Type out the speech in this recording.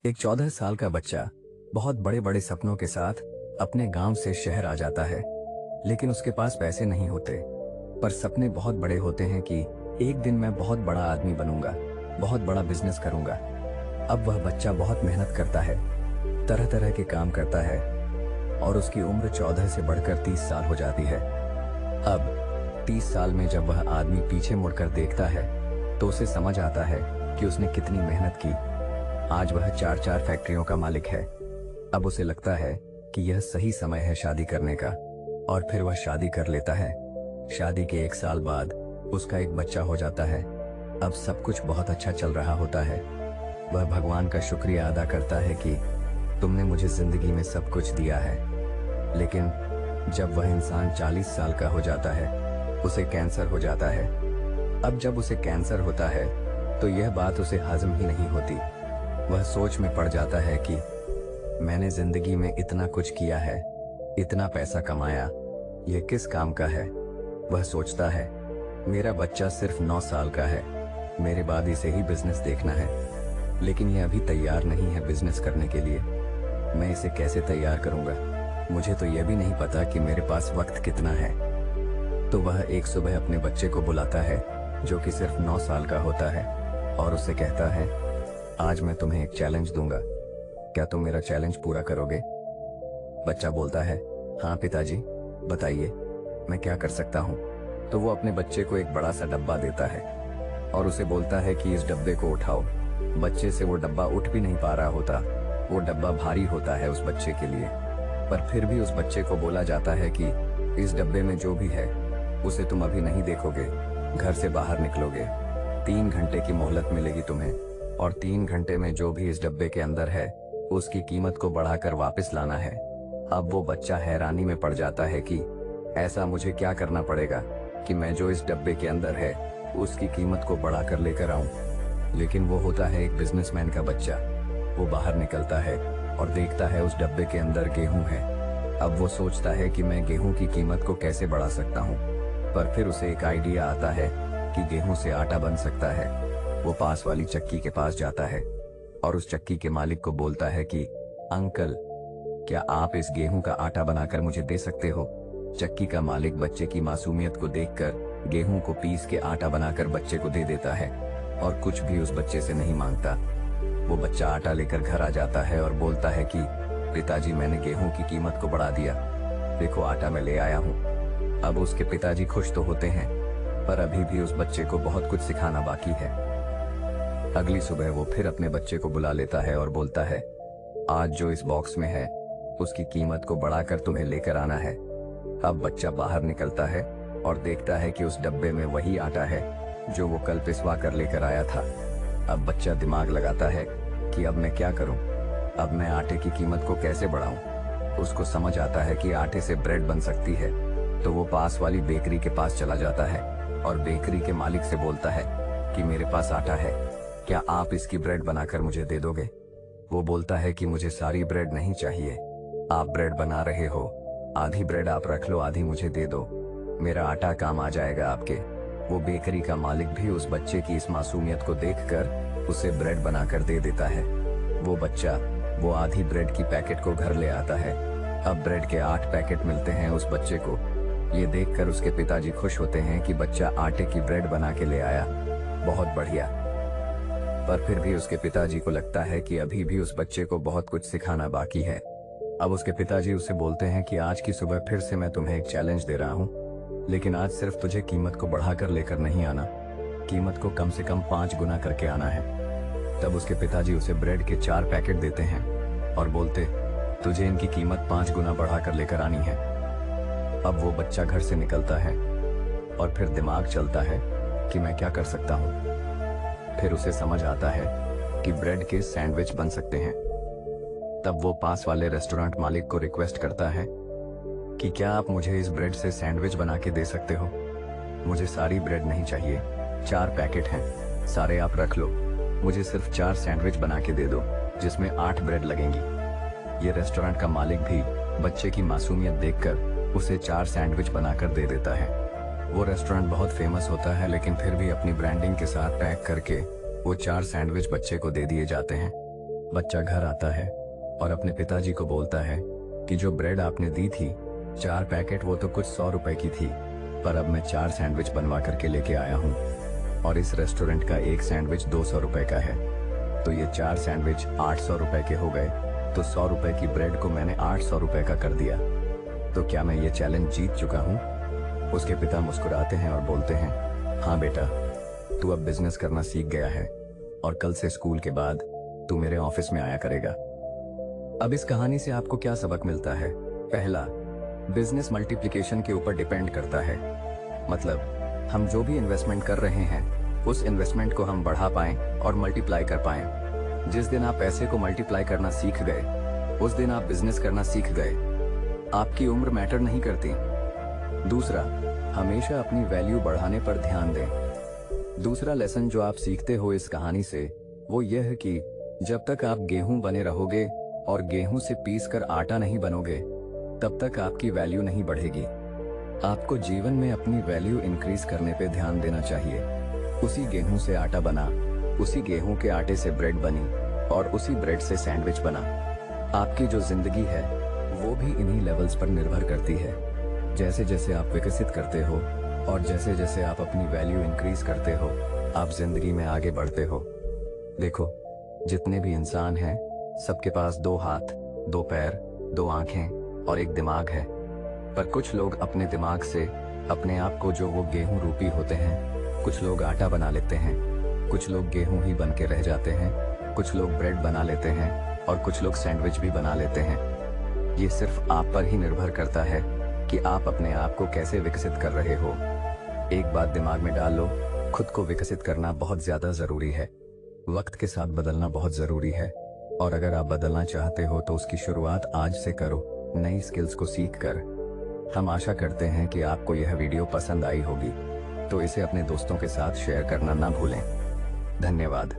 एक 14 साल का बच्चा बहुत बड़े बड़े सपनों के साथ अपने गांव से शहर आ जाता है। लेकिन उसके पास पैसे नहीं होते, पर सपने बहुत बड़े होते हैं कि एक दिन मैं बहुत बड़ा आदमी बनूंगा, बहुत बड़ा बिजनेस करूंगा। अब वह बच्चा बहुत मेहनत करता है, तरह तरह के काम करता है और उसकी उम्र 14 से बढ़कर 30 साल हो जाती है। अब 30 साल में जब वह आदमी पीछे मुड़कर देखता है तो उसे समझ आता है कि उसने कितनी मेहनत की। आज वह 4-4 फैक्ट्रियों का मालिक है। अब उसे लगता है कि यह सही समय है शादी करने का, और फिर वह शादी कर लेता है। शादी के 1 साल बाद उसका एक बच्चा हो जाता है। अब सब कुछ बहुत अच्छा चल रहा होता है। वह भगवान का शुक्रिया अदा करता है कि तुमने मुझे जिंदगी में सब कुछ दिया है। लेकिन जब वह इंसान 40 साल का हो जाता है, उसे कैंसर हो जाता है। अब जब उसे कैंसर होता है तो यह बात उसे हजम ही नहीं होती। वह सोच में पड़ जाता है कि मैंने जिंदगी में इतना कुछ किया है, इतना पैसा कमाया, यह किस काम का है। वह सोचता है मेरा बच्चा सिर्फ 9 साल का है, मेरे बाद इसे ही बिजनेस देखना है। लेकिन यह अभी तैयार नहीं है बिजनेस करने के लिए। मैं इसे कैसे तैयार करूंगा? मुझे तो यह भी नहीं पता कि मेरे पास वक्त कितना है। तो वह एक सुबह अपने बच्चे को बुलाता है, जो कि सिर्फ 9 साल का होता है, और उससे कहता है आज मैं तुम्हें एक चैलेंज दूंगा, क्या तुम मेरा चैलेंज पूरा करोगे? बच्चा बोलता है हाँ पिताजी, बताइए मैं क्या कर सकता हूँ। तो वो अपने बच्चे को एक बड़ा सा डब्बा देता है और उसे बोलता है कि इस डब्बे को उठाओ। बच्चे से वो डब्बा उठ भी नहीं पा रहा होता। वो डब्बा भारी होता है उस बच्चे के लिए, पर फिर भी उस बच्चे को बोला जाता है कि इस डब्बे में जो भी है उसे तुम अभी नहीं देखोगे, घर से बाहर निकलोगे, 3 घंटे की मोहलत मिलेगी तुम्हें, और 3 घंटे में जो भी इस डब्बे के अंदर है उसकी कीमत को बढ़ाकर वापस लाना है। अब वो बच्चा हैरानी में पड़ जाता है कि ऐसा मुझे क्या करना पड़ेगा कि मैं जो इस डब्बे के अंदर है उसकी कीमत को बढ़ाकर लेकर आऊं। लेकिन वो होता है एक बिजनेसमैन का बच्चा। वो बाहर निकलता है और देखता है उस डब्बे के अंदर गेहूं है। अब वो सोचता है कि मैं गेहूं की कीमत को कैसे बढ़ा सकता हूं, पर फिर उसे एक आइडिया आता है कि गेहूं से आटा बन सकता है। वो पास वाली चक्की के पास जाता है और उस चक्की के मालिक को बोलता है कि अंकल, क्या आप इस गेहूं का आटा बनाकर मुझे दे सकते हो? चक्की का मालिक बच्चे की मासूमियत को देखकर गेहूं को पीस के आटा बनाकर बच्चे को दे देता है और कुछ भी उस बच्चे से नहीं मांगता। वो बच्चा आटा लेकर घर आ जाता है और बोलता है कि पिताजी, मैंने गेहूं की कीमत को बढ़ा दिया, देखो आटा मैं ले आया हूँ। अब उसके पिताजी खुश तो होते हैं, पर अभी भी उस बच्चे को बहुत कुछ सिखाना बाकी है। अगली सुबह वो फिर अपने बच्चे को बुला लेता है और बोलता है आज जो इस बॉक्स में है उसकी कीमत को बढ़ाकर तुम्हें लेकर आना है। अब बच्चा बाहर निकलता है और देखता है कि उस डब्बे में वही आटा है जो वो कल पिसवा कर लेकर आया था। अब बच्चा दिमाग लगाता है कि अब मैं क्या करूं, अब मैं आटे की कीमत को कैसे बढ़ाऊं। उसको समझ आता है कि आटे से ब्रेड बन सकती है। तो वो पास वाली बेकरी के पास चला जाता है और बेकरी के मालिक से बोलता है कि मेरे पास आटा है, क्या आप इसकी ब्रेड बनाकर मुझे दे दोगे? वो बोलता है कि मुझे सारी ब्रेड नहीं चाहिए, आप ब्रेड बना रहे हो, आधी ब्रेड आप रख लो, आधी मुझे दे दो, मेरा आटा काम आ जाएगा आपके। वो बेकरी का मालिक भी उस बच्चे की इस मासूमियत को देखकर उसे ब्रेड बनाकर दे देता है। वो बच्चा वो आधी ब्रेड की पैकेट को घर ले आता है। अब ब्रेड के 8 पैकेट मिलते हैं उस बच्चे को। ये देखकर उसके पिताजी खुश होते हैं कि बच्चा आटे की ब्रेड बना के ले आया, बहुत बढ़िया। पर फिर भी उसके पिताजी को लगता है कि अभी भी उस बच्चे को बहुत कुछ सिखाना बाकी है। अब उसके पिताजी उसे बोलते हैं कि आज की सुबह फिर से मैं तुम्हें एक चैलेंज दे रहा हूँ, लेकिन आज सिर्फ तुझे कीमत को बढ़ाकर लेकर नहीं आना, कीमत को कम से कम 5 गुना करके आना है। तब उसके पिताजी उसे ब्रेड के 4 पैकेट देते हैं और बोलते तुझे इनकी कीमत 5 गुना बढ़ाकर लेकर आनी है। अब वो बच्चा घर से निकलता है और फिर दिमाग चलता है कि मैं क्या कर सकता हूँ। फिर उसे समझ आता है कि ब्रेड के सैंडविच बन सकते हैं। तब वो पास वाले रेस्टोरेंट मालिक को रिक्वेस्ट करता है कि क्या आप मुझे इस ब्रेड से सैंडविच बना के दे सकते हो? मुझे सारी ब्रेड नहीं चाहिए, 4 पैकेट हैं, सारे आप रख लो, मुझे सिर्फ 4 सैंडविच बना के दे दो जिसमें 8 ब्रेड लगेंगी। ये रेस्टोरेंट का मालिक भी बच्चे की मासूमियत देखकर उसे 4 सैंडविच बनाकर दे देता है। वो रेस्टोरेंट बहुत फेमस होता है, लेकिन फिर भी अपनी ब्रांडिंग के साथ पैक करके वो 4 सैंडविच बच्चे को दे दिए जाते हैं। बच्चा घर आता है और अपने पिताजी को बोलता है कि जो ब्रेड आपने दी थी 4 पैकेट, वो तो कुछ 100 रुपए की थी, पर अब मैं 4 सैंडविच बनवा करके लेके आया हूँ और इस रेस्टोरेंट का एक सैंडविच 200 रुपए का है, तो ये 4 सैंडविच 800 रुपए के हो गए। तो 100 रुपए की ब्रेड को मैंने 800 रुपए का कर दिया, तो क्या मैं ये चैलेंज जीत चुका हूँ? उसके पिता मुस्कुराते हैं और बोलते हैं, हाँ बेटा, तू अब बिजनेस करना सीख गया है और कल से स्कूल के बाद तू मेरे ऑफिस में आया करेगा। अब इस कहानी से आपको क्या सबक मिलता है? पहला, बिजनेस मल्टीप्लिकेशन के ऊपर डिपेंड करता है। मतलब हम जो भी इन्वेस्टमेंट कर रहे हैं उस इन्वेस्टमेंट को हम बढ़ा पाएं और मल्टीप्लाई कर पाएं। जिस दिन आप पैसे को मल्टीप्लाई करना सीख गए उस दिन आप बिजनेस करना सीख गए। आपकी उम्र मैटर नहीं करती। दूसरा, हमेशा अपनी वैल्यू बढ़ाने पर ध्यान दें। दूसरा लेसन जो आप सीखते हो इस कहानी से वो यह है कि जब तक आप गेहूं बने रहोगे और गेहूं से पीस कर आटा नहीं बनोगे तब तक आपकी वैल्यू नहीं बढ़ेगी। आपको जीवन में अपनी वैल्यू इंक्रीज करने पे ध्यान देना चाहिए। उसी गेहूं से आटा बना, उसी गेहूं के आटे से ब्रेड बनी और उसी ब्रेड से सैंडविच बना। आपकी जो जिंदगी है वो भी इन्हीं लेवल्स पर निर्भर करती है। जैसे जैसे आप विकसित करते हो और जैसे जैसे आप अपनी वैल्यू इंक्रीज करते हो आप जिंदगी में आगे बढ़ते हो। देखो, जितने भी इंसान हैं सबके पास 2 हाथ, 2 पैर, 2 आंखें और 1 दिमाग है, पर कुछ लोग अपने दिमाग से अपने आप को जो वो गेहूं रूपी होते हैं, कुछ लोग आटा बना लेते हैं, कुछ लोग गेहूं ही बन के रह जाते हैं, कुछ लोग ब्रेड बना लेते हैं और कुछ लोग सैंडविच भी बना लेते हैं। ये सिर्फ आप पर ही निर्भर करता है कि आप अपने आप को कैसे विकसित कर रहे हो। एक बात दिमाग में डाल लो, खुद को विकसित करना बहुत ज्यादा जरूरी है। वक्त के साथ बदलना बहुत जरूरी है और अगर आप बदलना चाहते हो तो उसकी शुरुआत आज से करो, नई स्किल्स को सीख कर। हम आशा करते हैं कि आपको यह वीडियो पसंद आई होगी, तो इसे अपने दोस्तों के साथ शेयर करना ना भूलें। धन्यवाद।